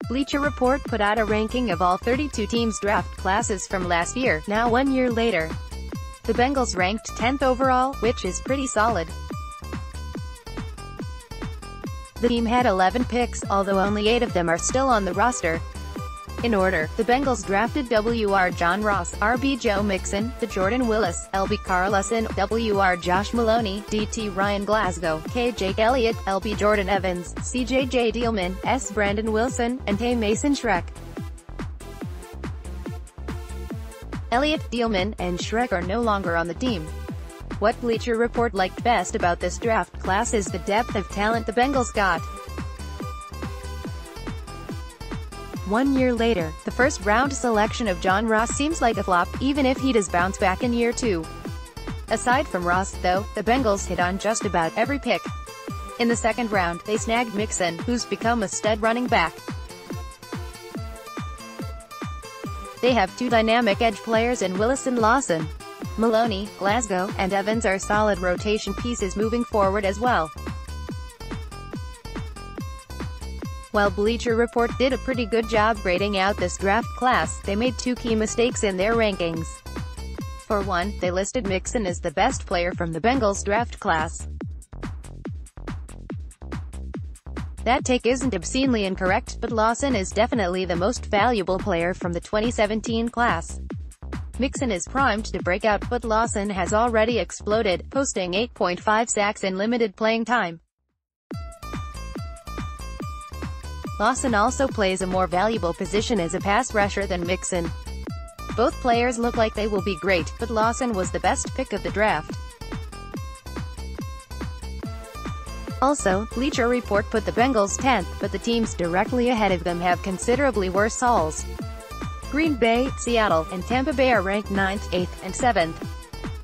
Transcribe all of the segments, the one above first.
Bleacher Report put out a ranking of all 32 teams' draft classes from last year, now 1 year later. The Bengals ranked 10th overall, which is pretty solid. The team had 11 picks, although only 8 of them are still on the roster. In order, the Bengals drafted Wr. John Ross, RB Joe Mixon, the Jordan Willis, LB Carl Lawson, Wr. Josh Malone, DT Ryan Glasgow, K. Jake Elliot, LB Jordan Evans, C. JJ Dielman, S. Brandon Wilson, and TE Mason Schreck. Elliot, Dielman, and Schreck are no longer on the team. What Bleacher Report liked best about this draft class is the depth of talent the Bengals got. 1 year later, the first-round selection of John Ross seems like a flop, even if he does bounce back in year 2. Aside from Ross, though, the Bengals hit on just about every pick. In the second round, they snagged Mixon, who's become a stud running back. They have 2 dynamic edge players in Willis and Lawson. Malone, Glasgow, and Evans are solid rotation pieces moving forward as well. While Bleacher Report did a pretty good job grading out this draft class, they made 2 key mistakes in their rankings. For one, they listed Mixon as the best player from the Bengals draft class. That take isn't obscenely incorrect, but Lawson is definitely the most valuable player from the 2017 class. Mixon is primed to break out, but Lawson has already exploded, posting 8.5 sacks in limited playing time. Lawson also plays a more valuable position as a pass rusher than Mixon. Both players look like they will be great, but Lawson was the best pick of the draft. Also, Bleacher Report put the Bengals 10th, but the teams directly ahead of them have considerably worse hauls. Green Bay, Seattle, and Tampa Bay are ranked 9th, 8th, and 7th.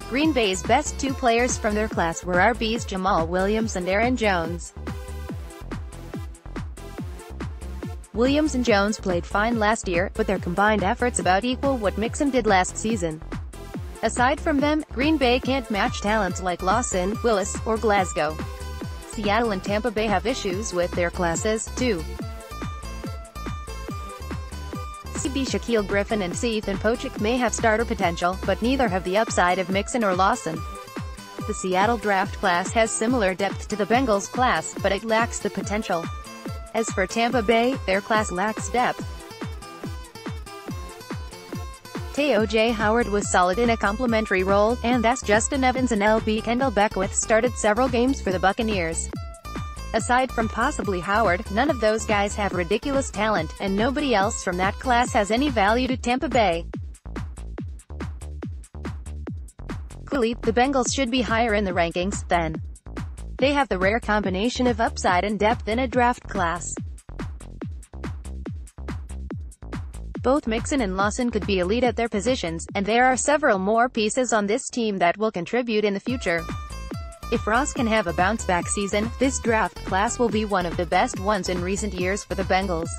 Green Bay's best 2 players from their class were RBs Jamal Williams and Aaron Jones. Williams and Jones played fine last year, but their combined efforts about equal what Mixon did last season. Aside from them, Green Bay can't match talents like Lawson, Willis, or Glasgow. Seattle and Tampa Bay have issues with their classes, too. CB Shaquille Griffin and Ethan Pochik may have starter potential, but neither have the upside of Mixon or Lawson. The Seattle draft class has similar depth to the Bengals class, but it lacks the potential. As for Tampa Bay, their class lacks depth. O.J. Howard was solid in a complementary role, and as Justin Evans and LB Kendall Beckwith started several games for the Buccaneers. Aside from possibly Howard, none of those guys have ridiculous talent, and nobody else from that class has any value to Tampa Bay. Clearly, the Bengals should be higher in the rankings, then. They have the rare combination of upside and depth in a draft class. Both Mixon and Lawson could be elite at their positions, and there are several more pieces on this team that will contribute in the future. If Ross can have a bounce-back season, this draft class will be one of the best ones in recent years for the Bengals.